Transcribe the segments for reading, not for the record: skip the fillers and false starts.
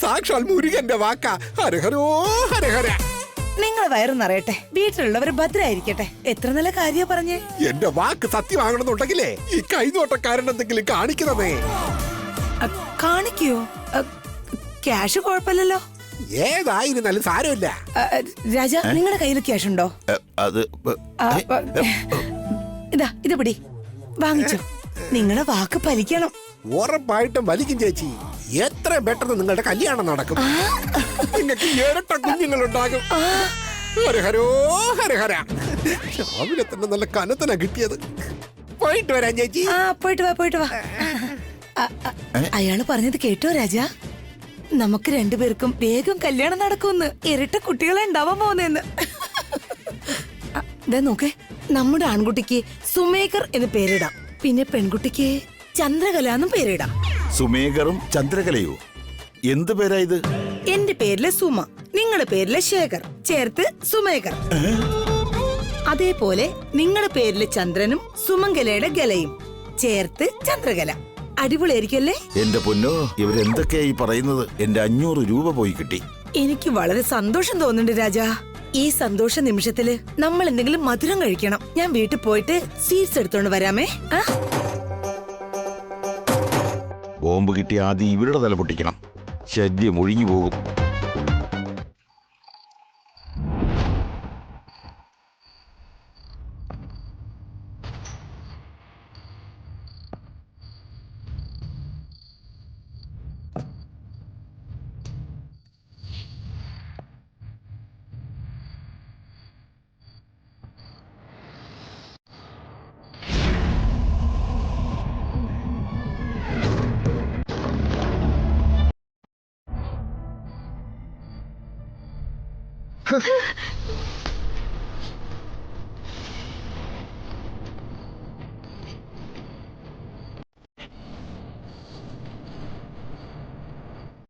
സാക്ഷാൽ മുരുകന്റെ വാക്ക. ഹരഹരോ ഹരഹര. നിങ്ങൾ വയറ് നിറയട്ടെ, വീട്ടിലുള്ളവർ ഭദ്രായിരിക്കട്ടെ. എത്ര നല്ല കാര്യ പറഞ്ഞേ. എന്റെ വാക്ക് സത്യമാകണമെന്നുണ്ടെങ്കിലേ ഈ കൈനോട്ടക്കാരൻ എന്തെങ്കിലും കാണിക്കുന്നതേ. കാണിക്കോ? ക്യാഷ് കുഴപ്പമില്ലല്ലോ. ഏതായിരുന്നാലും സാരമില്ല. രാജ, നിങ്ങളുടെ കയ്യിൽ ക്യാഷ് ഉണ്ടോ? ഇത് പിടി, വാങ്ങിച്ചോ. നിങ്ങളുടെ വാക്ക് ഫലിക്കണം. ഉറപ്പായിട്ടും വലിക്കും ചേച്ചി. എത്ര പെട്ടെന്ന് നിങ്ങളുടെ കല്യാണം നടക്കും. നിങ്ങൾക്ക് ഇരട്ട കുഞ്ഞുങ്ങളുണ്ടാകും. ഹരഹരോ ഹരഹര. രാവിലെ തന്നെ നല്ല കനത്തന കിട്ടിയത്. പോയിട്ട് വരാം ചേച്ചി. പോയിട്ട് വാ. അയാള് പറഞ്ഞത് കേട്ടോ രാജ? നമുക്ക് രണ്ടുപേർക്കും വേഗം കല്യാണം നടക്കുമെന്ന്. ഇരട്ട കുട്ടികളെ ഉണ്ടാവാൻ പോകുന്നെന്ന്. നോക്കേ, നമ്മുടെ ആൺകുട്ടിക്ക് സുമേഖർ എന്ന് പേരിടാം. പിന്നെ പെൺകുട്ടിക്ക് ചന്ദ്രകല എന്നും പേരിടാം. സുമേഖറും ചന്ദ്രകലയോ? എന്ത് പേരാ ഇത്? എന്റെ പേരിലെ സുമ, നിങ്ങളുടെ പേരിലെ ശേഖർ, ചേർത്ത് സുമേഖർ. അതേപോലെ നിങ്ങളുടെ പേരിലെ ചന്ദ്രനും സുമംഗലയുടെ ഗലയും ചേർത്ത് ചന്ദ്രകല. അടിപൊളിയായിരിക്കല്ലേ? എന്റെ പൊന്നോ, ഇവരെന്തൊക്കെയാ ഈ പറയുന്നത്? എന്റെ 500 രൂപ പോയി കിട്ടി. എനിക്ക് വളരെ സന്തോഷം തോന്നുന്നുണ്ട് രാജാ. ഈ സന്തോഷ നിമിഷത്തില് നമ്മൾ എന്തെങ്കിലും മധുരം കഴിക്കണം. ഞാൻ വീട്ടിൽ പോയിട്ട് സ്വീറ്റ്സ് എടുത്തോണ്ട് വരാമേ. ബോംബ് കിട്ടി ആദ്യം ഇവരുടെ തല പൊട്ടിക്കണം. ശല്യം ഒഴിഞ്ഞു പോകും.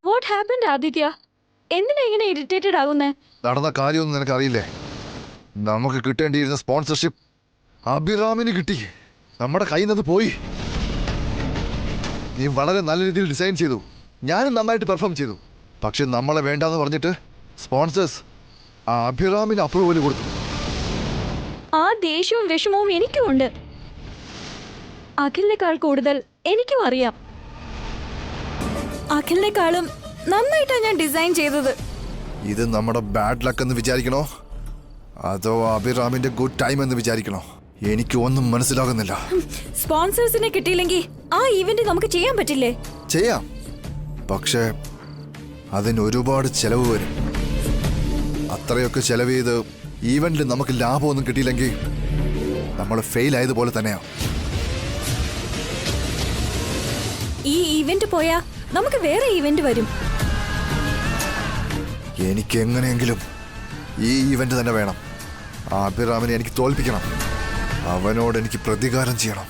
What happened, Aditya? എന്തിനാ ഇങ്ങനെ ഇറിറ്റേറ്റഡ് ആകുന്നേ? നടന്ന കാര്യമൊന്നും നിനക്കറിയില്ലേ? നമുക്ക് കിട്ടേണ്ടിയിരുന്ന സ്പോൺസർഷിപ്പ് അഭിറാമിന് കിട്ടി. നമ്മുടെ കയ്യിൽ നിന്ന് പോയി. നീ വളരെ നല്ല രീതിയിൽ ഡിസൈൻ ചെയ്തു, ഞാനും നന്നായിട്ട് പെർഫോം ചെയ്തു. പക്ഷെ നമ്മളെ വേണ്ടാന്ന് പറഞ്ഞിട്ട് സ്പോൺസേഴ്സ് ആ അഭിറാമിന് അപ്രൂവൽ കൊടുത്തു. ആ ദേഷ്യവും വിഷമവും എനിക്കും ഉണ്ട്. അഖിലിനേക്കാൾ കൂടുതൽ എനിക്കും അറിയാം. അഖിലിനേക്കാളും നന്നായിട്ടാണ് ഞാൻ ഡിസൈൻ ചെയ്തത്. ഇത് നമ്മുടെ ബാഡ് ലക്ക് എന്ന് വിചാരിക്കണോ, അതോ അഭിറാമിന്റെ ഗുഡ് ടൈം എന്ന് വിചാരിക്കണോ? എനിക്ക് ഒന്നും മനസ്സിലാകുന്നില്ല. സ്പോൺസേഴ്സിനെ കിട്ടിയില്ലെങ്കിൽ ആ ഈവന്റ് നമുക്ക് ചെയ്യാൻ പറ്റില്ലേ? ചെയ്യാം, പക്ഷേ അതിന് ഒരുപാട് ചെലവ് വരും. അത്രയൊക്കെ ചെലവ് ചെയ്ത് ഈവന്റിൽ നമുക്ക് ലാഭമൊന്നും കിട്ടിയില്ലെങ്കിൽ നമ്മൾ ഫെയിൽ ആയതുപോലെ തന്നെയാണ്. ഈ ഈവന്റ് പോയാ നമുക്ക് വേറെ ഈവന്റ് വരും. എനിക്ക് എങ്ങനെയെങ്കിലും ഈ ഈവന്റ് തന്നെ വേണം. ആ അഭിറാമിനെ എനിക്ക് തോൽപ്പിക്കണം. അവനോട് എനിക്ക് പ്രതികാരം ചെയ്യണം.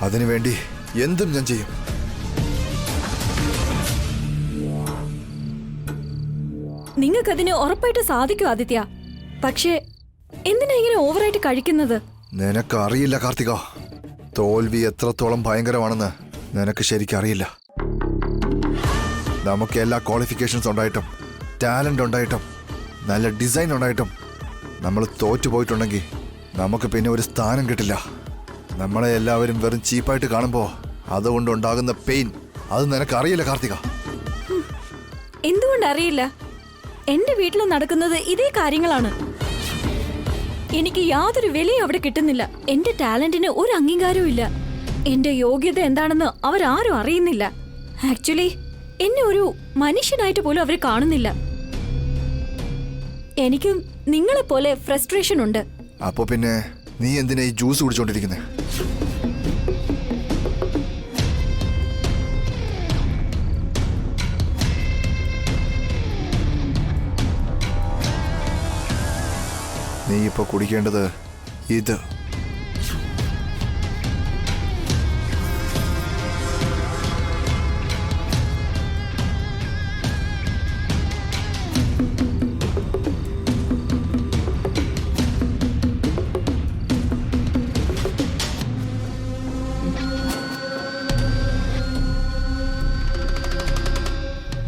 അതിനുവേണ്ടി എന്തും ഞാൻ ചെയ്യും. നിങ്ങൾക്കതിന് ഉറപ്പായിട്ട് സാധിക്കും ആദിത്യ. പക്ഷേ എന്തിനാ ഇങ്ങനെ ഓവറായിട്ട് കഴിക്കുന്നത്? നിനക്ക് അറിയില്ല കാർത്തിക, തോൽവി എത്രത്തോളം ഭയങ്കരമാണെന്ന് നിനക്ക് ശരിക്കറിയില്ല. നമുക്ക് എല്ലാ ക്വാളിഫിക്കേഷൻസ് ഉണ്ടായിട്ടും, ടാലന്റ് ഉണ്ടായിട്ടും, നല്ല ഡിസൈൻ ഉണ്ടായിട്ടും നമ്മൾ തോറ്റുപോയിട്ടുണ്ടെങ്കിൽ നമുക്ക് പിന്നെ ഒരു സ്ഥാനം കിട്ടില്ല. നമ്മളെ എല്ലാവരും വെറും ചീപ്പായിട്ട് കാണുമ്പോൾ അതുകൊണ്ടുണ്ടാകുന്ന പെയിൻ, അത് നിനക്കറിയില്ല കാർത്തിക. എന്തുകൊണ്ടറിയില്ല? എന്റെ വീട്ടിൽ നടക്കുന്നത് ഇതേ കാര്യങ്ങളാണ്. എനിക്ക് യാതൊരു വിലയും അവിടെ കിട്ടുന്നില്ല. എന്റെ ടാലന്റിന് ഒരു അംഗീകാരവും ഇല്ല. എന്റെ യോഗ്യത എന്താണെന്ന് അവരാരും അറിയുന്നില്ല. ആക്ച്വലി എന്നെ ഒരു മനുഷ്യനായിട്ട് പോലും അവർ കാണുന്നില്ല. എനിക്കും നിങ്ങളെപ്പോലെ ഫ്രസ്ട്രേഷൻ ഉണ്ട്. അപ്പൊ പിന്നെ നീ എന്തിനാ ഈ ജ്യൂസ് കുടിച്ചോണ്ടിരിക്കുന്നേ? നീ ഇപ്പൊ കുടിക്കേണ്ടത് ഇത്.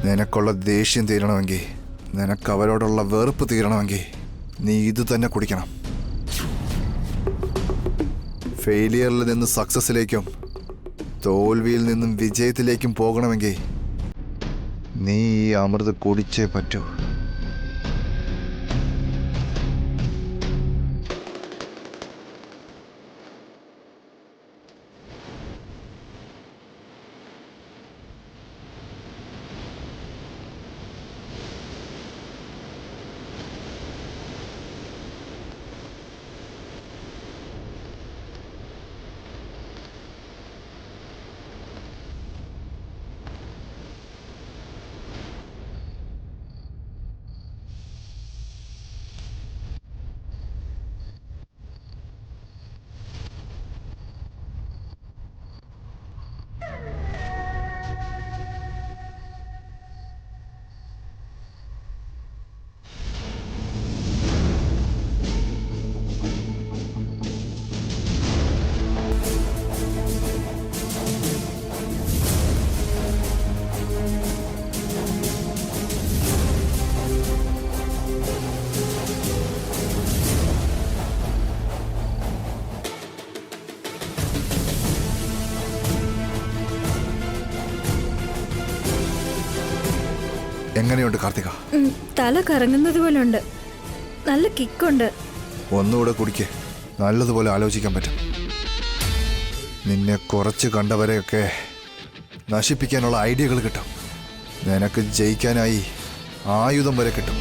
നിനക്ക് നിനക്കുള്ള ദേഷ്യം തീരണമെങ്കിൽ, നിനക്ക് അവരോടുള്ള വെറുപ്പ് തീരണമെങ്കിൽ നീ ഇത് തന്നെ കുടിക്കണം. ഫെയിലിയറിൽ നിന്ന് സക്സസിലേക്കും തോൽവിയിൽ നിന്നും വിജയത്തിലേക്കും പോകണമെങ്കിൽ നീ ഈ അമൃത് കുടിച്ചേ പറ്റൂ. എങ്ങനെയുണ്ട് കാർത്തിക? തല കറങ്ങുന്നത് പോലെ ഉണ്ട്. നല്ല കിക്കുണ്ട്. ഒന്നുകൂടെ കുടിക്ക്, നല്ലതുപോലെ ആലോചിക്കാൻ പറ്റും. നിന്നെ കുറച്ച് കണ്ടവരെയൊക്കെ നശിപ്പിക്കാനുള്ള ഐഡിയകൾ കിട്ടും. നിനക്ക് ജയിക്കാനായി ആയുധം വരെ കിട്ടും.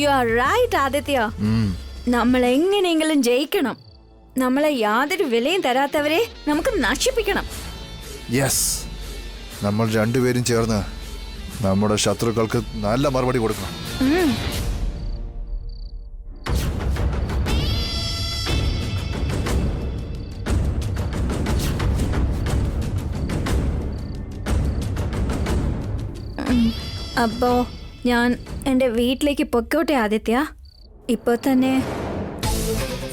You are right Aditya. നമ്മൾ എങ്ങനെയെങ്കിലും ജയിക്കണം. നമ്മളെ യാതൊരു വിലയും തരാത്തവരെ നമുക്ക് നശിപ്പിക്കണം. യെസ്, നമ്മൾ രണ്ടുപേരും ചേർന്ന് നമ്മുടെ ശത്രുക്കൾക്ക് നല്ല മറുപടി കൊടുക്കണം. അപ്പോ ഞാൻ എൻ്റെ വീട്ടിലേക്ക് പൊക്കോട്ടെ ആദിത്യ. ഇപ്പോൾ തന്നെ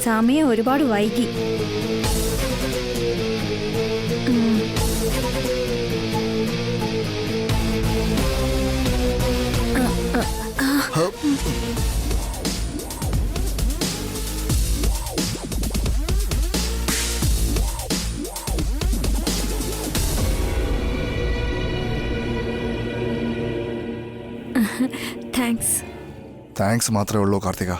സമയം ഒരുപാട് വൈകി. താങ്ക്സ് മാത്രമേ ഉള്ളൂ കാർത്തിക.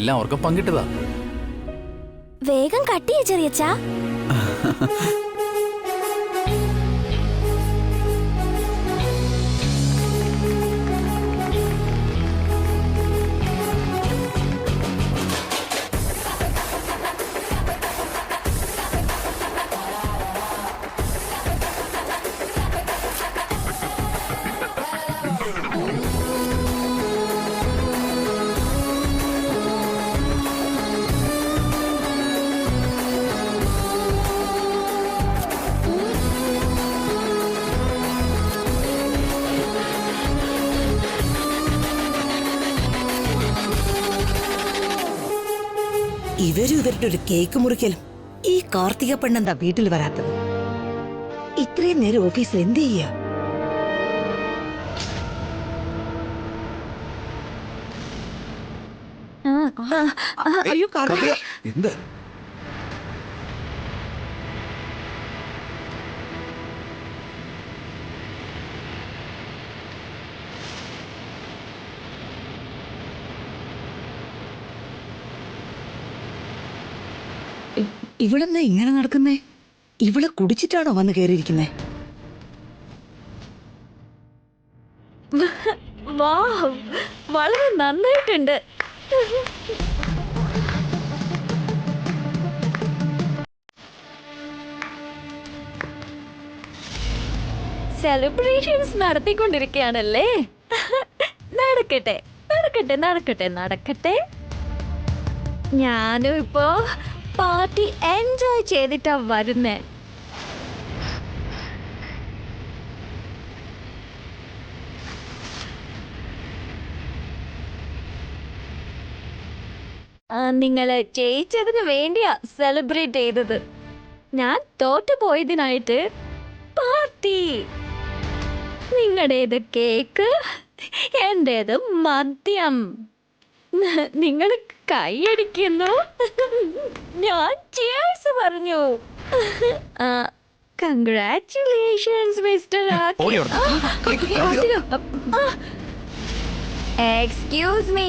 എല്ലാം അവർക്ക് പങ്കിട്ടതാ. വേഗം കട്ടിയ ചെറിയച്ചാ. ഇവരും ഇവരുടെ ഒരു കേക്ക് മുറിക്കലും. ഈ കാർത്തിക പെണ്ണെന്താ വീട്ടിൽ വരാത്തത്? ഇത്രയും നേരം ഓഫീസിൽ എന്ത് ചെയ്യാ? അയ്യോ കാർത്തിക, എന്ത്? ഇവളെന്താ ഇങ്ങനെ നടക്കുന്നേ? ഇവള് കുടിച്ചിട്ടാണോ വന്ന് കേറിയിരിക്കുന്നേ? വാവ്, വളരെ നന്നായിട്ടുണ്ട്. സെലിബ്രേഷൻസ് നടത്തിക്കൊണ്ടിരിക്കുകയാണല്ലേ? നടക്കട്ടെ നടക്കട്ടെ നടക്കട്ടെ നടക്കട്ടെ. ഞാനും ഇപ്പോ പാർട്ടി എൻജോയ് ചെയ്തിട്ടാ വരുന്നേ. നിങ്ങള് ജയിച്ചതിന് വേണ്ടിയാ സെലിബ്രേറ്റ് ചെയ്തത്. ഞാൻ തോറ്റു പോയതിനായിട്ട് പാർട്ടി. നിങ്ങളുടേത് കേക്ക്, എന്റേത് മദ്യം. നിങ്ങൾ കൈയടിക്കുന്നു, ഞാൻ ചിയേഴ്സ് പറഞ്ഞു. Congratulations mister. എക്സ്ക്യൂസ് മീ,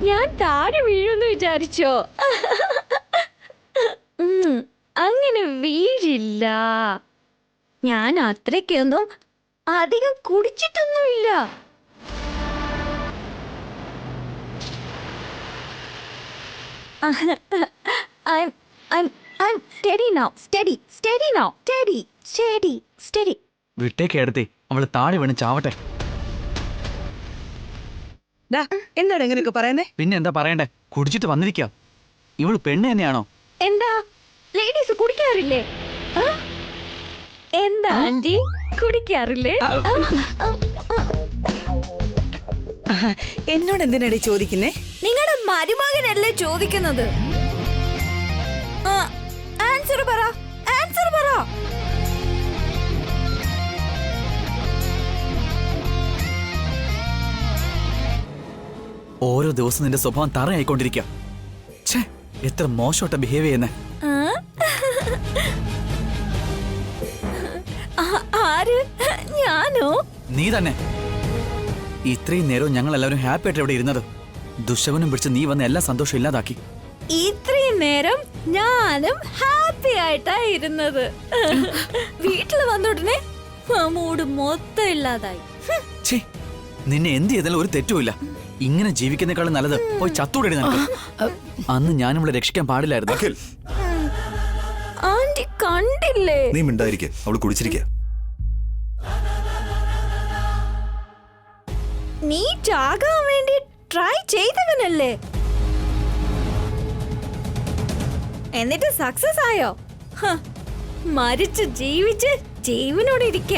ഞാൻ താഴെ വീഴുമെന്ന് വിചാരിച്ചോ? അങ്ങനെ വീഴില്ല. ഞാൻ അത്രയ്ക്കൊന്നും അധികം കുടിച്ചിട്ടൊന്നുമില്ല. I'm steady now. Steady now. Steady. വിട്ടേക്ക് എടുത്തേ, അവള് താഴെ വീണ് ചാവട്ടെ. എന്താണ് എങ്ങനെയൊക്കെ പറയുന്നേ? പിന്നെ എന്താ പറയണ്ടേ? കുടിച്ചിട്ട് വന്നിരിക്കാം. ഇവള് പെണ്ണ് തന്നെയാണോ? എന്താ ലേഡീസ് കുടിക്കാറില്ലേ? എന്താ ആന്റി കുടിക്കാറില്ലേ? എന്നോട് എന്തിനാടി ചോദിക്കുന്നേ? നിങ്ങളുടെ മരുമകനല്ലേ ചോദിക്കുന്നത്? ആൻസർ പറ. ഓരോ ദിവസം നിന്റെ സ്വഭാവം തറയായിക്കൊണ്ടിരിക്കുക. എത്ര മോശമായിട്ട ബിഹേവ് ചെയ്യുന്നേ. ആര്? ഞാനോ? നീ തന്നെ. ഇത്രയും നേരവും ഞങ്ങൾ എല്ലാവരും ഹാപ്പി ആയിട്ട് ഇവിടെ ഇരുന്നത്. ദുശകനും പിടിച്ച് നീ വന്ന് എല്ലാ സന്തോഷം ഇല്ലാതാക്കി. ഇത്രയും നേരം ഞാനും ഹാപ്പി ആയിട്ടാ ഇരുന്നത്. വീട്ടിൽ വന്നോടനെ മൂഡ് മൊത്തം ഇല്ലാതായി. നിന്നെ എന്ത് ചെയ്താലും ഒരു തെറ്റുമില്ല. ഇങ്ങനെ ജീവിക്കുന്നേക്കാളും നല്ലത് പോയി ചത്തൂടെ. അന്ന് ഞാനിവിടെ രക്ഷിക്കാൻ പാടില്ലായിരുന്നു. ആന്റി കണ്ടില്ലേ? നീ മിണ്ടായിരിക്കെ, അവള് കുടിച്ചിരിക്ക. നീ ചാകാൻ വേണ്ടി ട്രൈ ചെയ്തവനല്ലേ? എന്നിട്ട് സക്സസ് ആയോ? മരിച്ച് ജീവിച്ച് ജീവനോടെ ഇരിക്ക.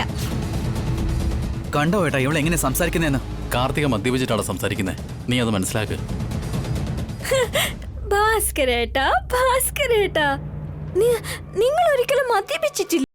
കണ്ടോ ഏട്ടാ ഇവളെ എങ്ങനെ സംസാരിക്കുന്നേന്ന്? കാർത്തിക മദ്യപിച്ചിട്ടാണ് സംസാരിക്കുന്നത്. നീ അത് മനസ്സിലാക്ക്. ഭാസ്കരേട്ടാ, നിങ്ങൾ ഒരിക്കലും മദ്യപിച്ചിട്ടില്ല.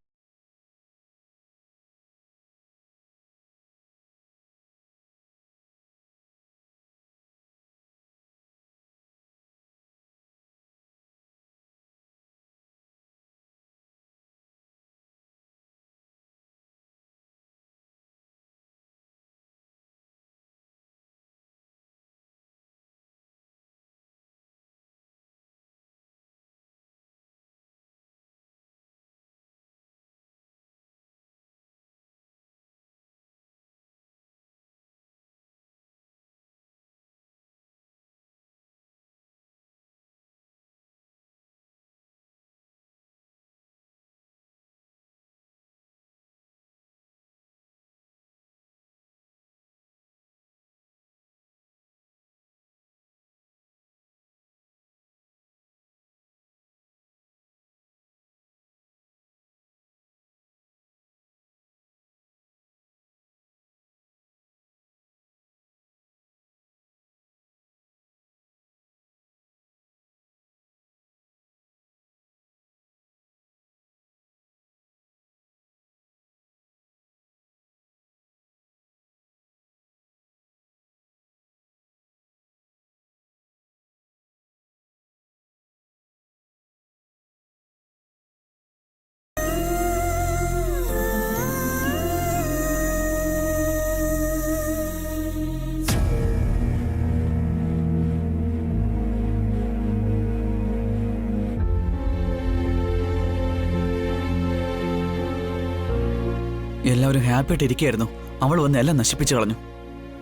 എല്ലാവരും ഹാപ്പി ആയിട്ട് ഇരിക്കുകയായിരുന്നു. അവൾ വന്ന് എല്ലാം നശിപ്പിച്ചു കളഞ്ഞു.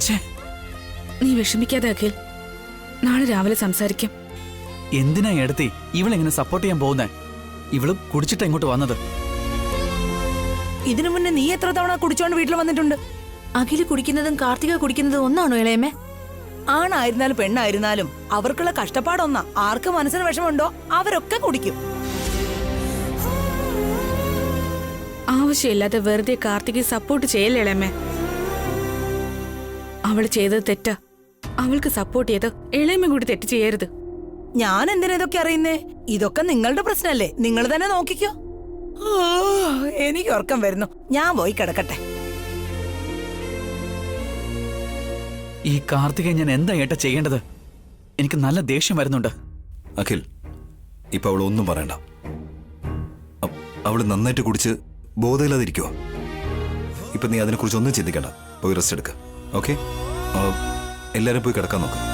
ഛേ, നീ വിഷമിക്കാതെ അഖിൽ, നാളെ രാവിലെ സംസാരിക്കാം. എന്തിനാ എടുത്തി ഇവളെങ്ങനെ സപ്പോർട്ട് ചെയ്യാൻ പോകുന്നേ? ഇവള് കുടിച്ചിട്ട് ഇങ്ങോട്ട് വന്നത്. ഇതിനു മുന്നേ നീ എത്ര തവണ കുടിച്ചോണ്ട് വീട്ടിൽ വന്നിട്ടുണ്ട്? അഖില് കുടിക്കുന്നതും കാർത്തിക കുടിക്കുന്നതും ഒന്നാണോ ഇളയമേ? ആണായിരുന്നാലും പെണ്ണായിരുന്നാലും അവർക്കുള്ള കഷ്ടപ്പാടൊന്നാ. ആർക്ക് മനസ്സിന് വിഷമമുണ്ടോ അവരൊക്കെ കുടിക്കും. ആവശ്യമില്ലാതെ വെറുതെ കാർത്തികയെ സപ്പോർട്ട് ചെയ്യല്ലേ ഇളയമേ? അവള് ചെയ്തത് തെറ്റാ. അവൾക്ക് സപ്പോർട്ട് ചെയ്ത് ഇളയമ കൂടി തെറ്റ് ചെയ്യരുത്. ഞാൻ എന്തിനാ ഇതൊക്കെ അറിയുന്നേ? ഇതൊക്കെ നിങ്ങളുടെ പ്രശ്നല്ലേ, നിങ്ങൾ തന്നെ നോക്കിക്കോ. ഓ, എനിക്ക് ഉറക്കം വരുന്നു, ഞാൻ പോയി കിടക്കട്ടെ. ഈ കാർത്തികയെ ഞാൻ എന്താ ഏട്ട ചെയ്യേണ്ടത്? എനിക്ക് നല്ല ദേഷ്യം വരുന്നുണ്ട്. അഖിൽ, ഇപ്പൊ അവൾ ഒന്നും പറയണ്ട. അവള് നന്നായിട്ട് കുടിച്ച് ബോധമില്ലാതിരിക്കുവോ? ഇപ്പൊ നീ അതിനെക്കുറിച്ച് ഒന്നും ചിന്തിക്കണ്ട. പോയി റെസ്റ്റ് എടുക്ക. ഓക്കെ, എല്ലാരും പോയി കിടക്കാൻ നോക്കാം.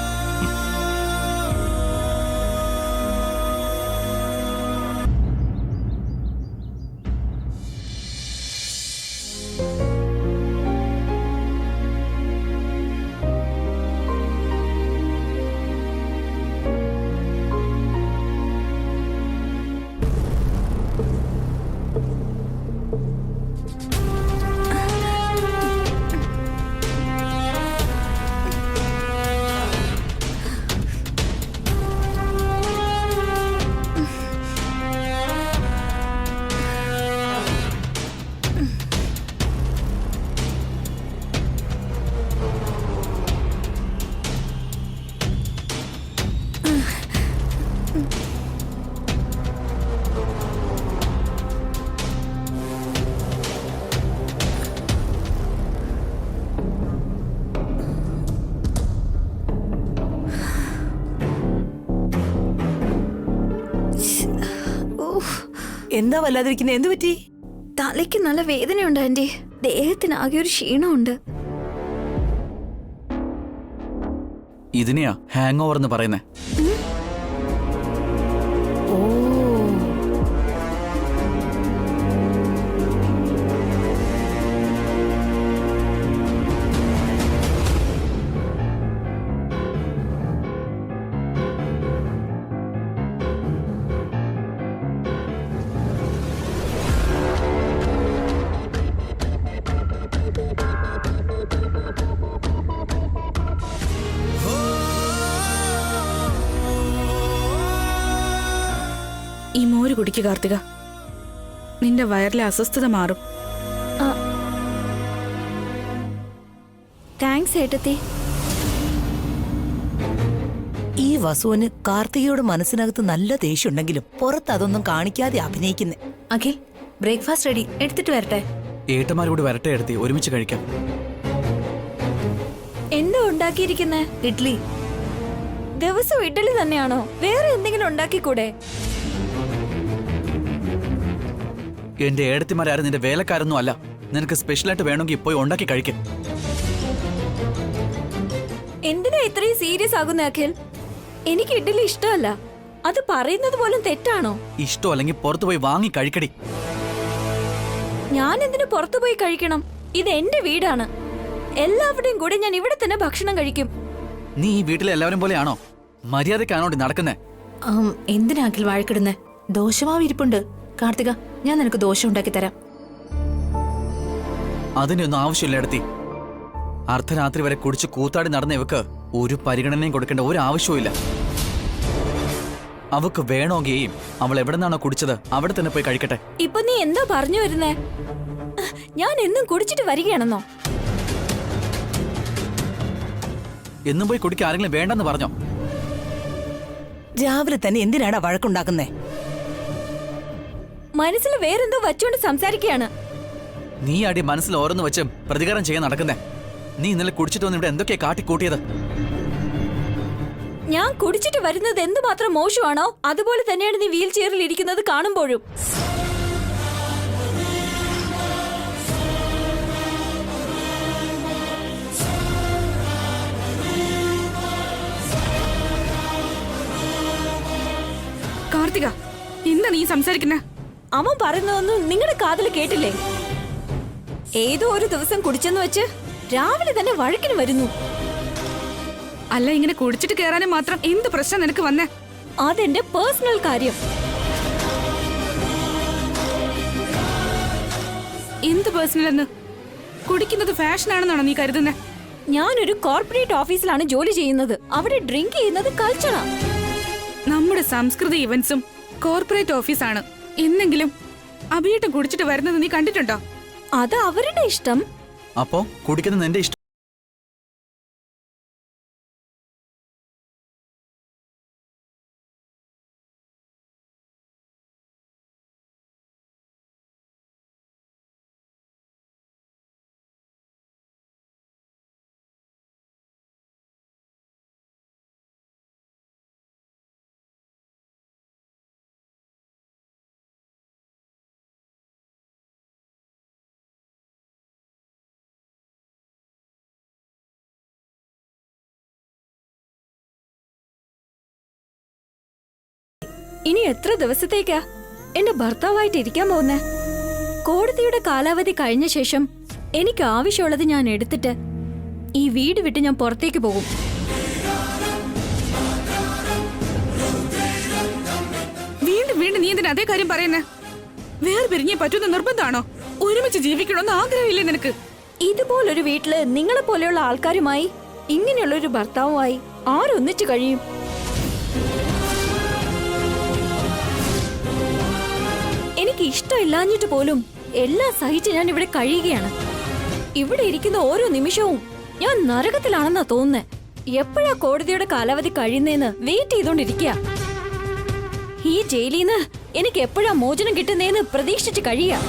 എന്താ വല്ലാതിരിക്കുന്നത്? എന്തു പറ്റി? തലയ്ക്ക് നല്ല വേദനയുണ്ട് ആന്റി. ദേഹത്തിനാകെ ഒരു ക്ഷീണമുണ്ട്. ഇതിനെയാ ഹാങ് ഓവർ എന്ന് പറയുന്നേ. ഈ മോര് കുടിക്ക് കാർത്തിക, നിന്റെ വയറിലെ അസ്വസ്ഥത മാറും. താങ്ക്സ് ഏട്ടത്തി. ഈ വസുവിന് കാർത്തികയോട് മനസ്സിനകത്ത് നല്ല ദേഷ്യമുണ്ടെങ്കിലും പുറത്ത് അതൊന്നും കാണിക്കാതെ അഭിനയിക്കുന്നേ. അഖിൽ, ബ്രേക്ക്ഫാസ്റ്റ് റെഡി, എടുത്തിട്ട് വരട്ടെ? ഏട്ടന്മാരോട് വരട്ടെ എടുത്തി, ഒരുമിച്ച് കഴിക്കാം. എന്താ ഉണ്ടാക്കിയിരിക്കുന്നേ? ഇഡ്ലി. ദിവസം ഇഡ്ഡലി തന്നെയാണോ? വേറെ എന്തെങ്കിലും ഉണ്ടാക്കിക്കൂടെ? എന്റെ ഏടത്തിമാരും നിന്റെ വേലക്കാരൊന്നും അല്ല. നിനക്ക് സ്പെഷ്യലായിട്ട് വേണമെങ്കിൽ പോയി ഉണ്ടാക്കി കഴിക്കും. എന്തിനാ ഇത്രയും സീരിയസ് ആകുന്ന അഖിൽ? എനിക്ക് ഇഡ്ഡലി ഇഷ്ടമല്ല. അത് പറയുന്നത് പോലും തെറ്റാണോ? ഇഷ്ടം അല്ലെങ്കിൽ പുറത്തു പോയി വാങ്ങി കഴിക്കടി. ഞാൻ എന്തിനു പുറത്തു പോയി കഴിക്കണം? ഇത് എന്റെ വീടാണ്. എല്ലാവരുടെയും കൂടെ ഞാൻ ഇവിടെ തന്നെ ഭക്ഷണം കഴിക്കും. നീ ഈ വീട്ടിലെ എല്ലാവരും പോലെയാണോ? മര്യാദക്കാണോ നടക്കുന്നേ? എന്തിനാ അഖിൽ വഴക്കിടുന്നേ? ദോശമാവ് ഇരിപ്പുണ്ട്. കാർത്തിക, ഞാൻ നിനക്ക് ദോശ ഉണ്ടാക്കി തരാം. അതിനൊന്നും ആവശ്യമില്ല എടുത്തി. അർദ്ധരാത്രി വരെ കുടിച്ച് കൂത്താടി നടന്ന ഇവക്ക് ഒരു പരിഗണനയും കൊടുക്കേണ്ട ഒരു ആവശ്യവും. അവക്ക് വേണമെങ്കിൽ അവൾ എവിടെ നിന്നാണോ കുടിച്ചത് അവിടെ തന്നെ പോയി കഴിക്കട്ടെ. ഇപ്പൊ നീ എന്താ പറഞ്ഞു വരുന്നേ? ഞാൻ എന്നും കുടിച്ചിട്ട് വരികയാണെന്നോ? എന്നും പോയി കുടിക്കാൻ ആരെങ്കിലും വേണ്ടെന്ന് പറഞ്ഞോ? രാവിലെ തന്നെ എന്തിനാടാ വഴക്കുണ്ടാക്കുന്നേ? മനസ്സിൽ വേറെന്തോ വച്ചുകൊണ്ട് സംസാരിക്കുകയാണ്. നീ അടി മനസ്സിൽ ഓരോന്ന് വെച്ച് പ്രതികാരം ചെയ്യാൻ നടക്കുന്നേ. നീ ഇന്നലെ കുടിച്ചിട്ട് വന്ന് ഇവിടെ എന്തൊക്കെയാ കാട്ടിക്കൂട്ടിയത്? ഞാൻ കുടിച്ചിട്ട് വരുന്നത് എന്തുമാത്രം മോശമാണോ അതുപോലെ തന്നെയാണ് നീ വീൽ ചെയറിൽ ഇരിക്കുന്നത് കാണുമ്പോഴും. കാർത്തിക, എന്താ നീ സംസാരിക്കുന്നേ? അവൻ പറയുന്നതൊന്നും നിങ്ങളുടെ കാതിൽ കേട്ടില്ലേ? ഏതോ ഒരു ദിവസം കുടിച്ചെന്ന് വെച്ച് രാവിലെ തന്നെ വഴക്കിന് വരുന്നു. അല്ല, ഇങ്ങനെ കുടിച്ചിട്ട് കയറാനും മാത്രം എന്ത് പ്രശ്നം നിനക്ക് വന്നേ? അതെന്റെ പേഴ്സണൽ കാര്യം. എന്ത് പേഴ്സണൽ എന്ന്? കുടിക്കുന്നത് ഫാഷനാണെന്നാണോ നീ കരുതുന്നേ? ഞാനൊരു കോർപ്പറേറ്റ് ഓഫീസിലാണ് ജോലി ചെയ്യുന്നത്. അവിടെ ഡ്രിങ്ക് ചെയ്യുന്നത് കൾച്ചറാ. നമ്മുടെ സംസ്കൃതി ഇവന്റ്സും കോർപ്പറേറ്റ് ഓഫീസാണ്. എന്നെങ്കിലും അഭിയേട്ടം കുടിച്ചിട്ട് വരുന്നത് നീ കണ്ടിട്ടുണ്ടോ? അത് അവരുടെ ഇഷ്ടം. അപ്പോ കുടിക്കുന്നത് എന്റെ ഇഷ്ടം. ഇനി എത്ര ദിവസത്തേക്കാ എന്റെ ഭർത്താവായിട്ട് ഇരിക്കാൻ പോകുന്നേ? കോടതിയുടെ കാലാവധി കഴിഞ്ഞ ശേഷം എനിക്ക് ആവശ്യമുള്ളത് ഞാൻ എടുത്തിട്ട് ഈ വീട് വിട്ട് ഞാൻ പുറത്തേക്ക് പോകും. വീണ്ടും വീണ്ടും നീ എന്തിനാ അതേ കാര്യം പറയുന്നേ? വേറെ പിരിഞ്ഞേ പറ്റുന്ന നിർബന്ധമാണോ? ഒരുമിച്ച് ജീവിക്കണമെന്ന് ആഗ്രഹമില്ലേ നിനക്ക്? ഇതുപോലൊരു വീട്ടില് നിങ്ങളെ പോലെയുള്ള ആൾക്കാരുമായി ഇങ്ങനെയുള്ള ഒരു ഭർത്താവുമായി ആരൊന്നിച്ചു കഴിയും? എനിക്ക് ഇഷ്ടമില്ലാഞ്ഞിട്ട് പോലും എല്ലാം സഹിച്ച് ഞാൻ ഇവിടെ കഴിയുകയാണ്. ഇവിടെ ഇരിക്കുന്ന ഓരോ നിമിഷവും ഞാൻ നരകത്തിലാണെന്നാ തോന്നുന്നേ. എപ്പോഴാ കോടതിയുടെ കാലാവധി കഴിയുന്നേന്ന് വെയിറ്റ് ചെയ്തോണ്ടിരിക്കുക. ഈ ജയിലിന്ന് എനിക്ക് എപ്പോഴാ മോചനം കിട്ടുന്നേന്ന് പ്രതീക്ഷിച്ച് കഴിയാ.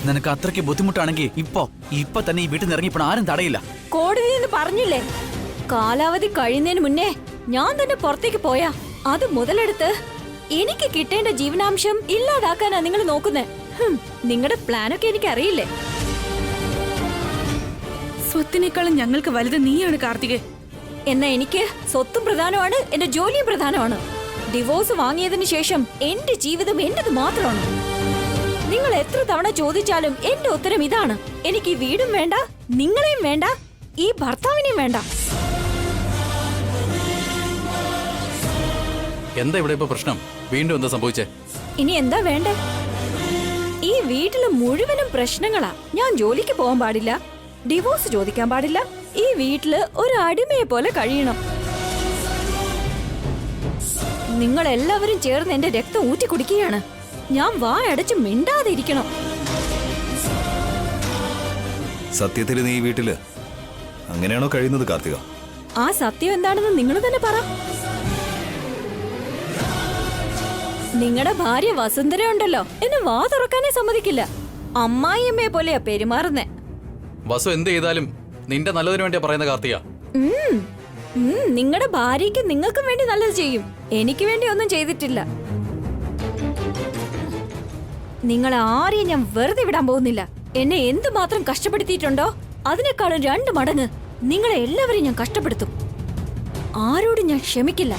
നിനക്ക് അത്രയ്ക്ക് ബുദ്ധിമുട്ടാണെങ്കിൽ ഇപ്പൊ തന്നെ ഈ വീട്ടിൽ നിന്ന് ഇറങ്ങിയപ്പോൾ ആരും തടയില്ല. കോടതി എന്ന് പറഞ്ഞില്ലേ, കാലാവധി കഴിയുന്നതിന് മുന്നേ ഞാൻ തന്നെ പുറത്തേക്ക് പോയാ അത് മുതലെടുത്ത് എനിക്ക് കിട്ടേണ്ട ജീവനാംശം ഇല്ലാതാക്കാനാ നിങ്ങൾ നോക്കുന്നേ. നിങ്ങളുടെ പ്ലാനൊക്കെ എനിക്ക് അറിയില്ലേ. സ്വത്തിനേക്കാളും ഞങ്ങൾക്ക് വലുത് നീയാണ് കാർത്തികേ. എന്നാ എനിക്ക് സ്വത്തും പ്രധാനമാണ്, എന്റെ ജോലിയും പ്രധാനമാണ്. ഡിവോഴ്സ് വാങ്ങിയതിനു ശേഷം എന്റെ ജീവിതം എന്റേത് മാത്രമാണ്. നിങ്ങൾ എത്ര തവണ ചോദിച്ചാലും എന്റെ ഉത്തരം ഇതാണ്: എനിക്ക് ഈ വീടും വേണ്ട, നിങ്ങളെയും വേണ്ട, ഈ ഭർത്താവിനെയും വേണ്ട. എന്താ ഇവിടെ ഇപ്പൊ പ്രശ്നം? വീണ്ടും എന്താ സംഭവിച്ചേ? ഇനി എന്താ വേണ്ടേ? ഈ വീട്ടില് മുഴുവനും പ്രശ്നങ്ങളാ. ഞാൻ ജോലിക്ക് പോകാൻ പാടില്ല, ഡിവോഴ്സ് ചോദിക്കാൻ പാടില്ല, ഈ വീട്ടില് ഒരു അടിമയെ പോലെ കഴിയണം. നിങ്ങൾ എല്ലാവരും ചേർന്ന് എന്റെ രക്തം ഊറ്റി കുടിക്കുകയാണ്. ഞാൻ വായടച്ച് മിണ്ടാതെ ഇരിക്കണം. സത്യത്തിൽ നീ ഈ വീട്ടില് അങ്ങനെയാണോ കഴിയുന്നത് കാർത്തിക? ആ സത്യം എന്താണെന്ന് നിങ്ങൾ തന്നെ പറ. നിങ്ങളുടെ ഭാര്യ വസുന്ധര ഉണ്ടല്ലോ, എന്നെ വാ തുറക്കാനേ സമ്മതിക്കില്ല. അമ്മായിയമ്മയെ പോലെയാ പെരുമാറുന്നേ. വസു എന്ത് ചെയ്താലും നിന്റെ നല്ലതിനു വേണ്ടിയാ പറയുന്ന കാർത്തിക. നിങ്ങളുടെ ഭാര്യയ്ക്ക് നിങ്ങൾക്കും വേണ്ടി നല്ലത് ചെയ്യും, എനിക്ക് വേണ്ടി ഒന്നും ചെയ്തിട്ടില്ല. നിങ്ങളെ ആരെയും ഞാൻ വെറുതെ വിടാൻ പോകുന്നില്ല. എന്നെ എന്തുമാത്രം കഷ്ടപ്പെടുത്തിയിട്ടുണ്ടോ അതിനേക്കാളും 2 മടങ്ങ് നിങ്ങളെ എല്ലാവരെയും ഞാൻ കഷ്ടപ്പെടുത്തും. ആരോടും ഞാൻ ക്ഷമിക്കില്ല.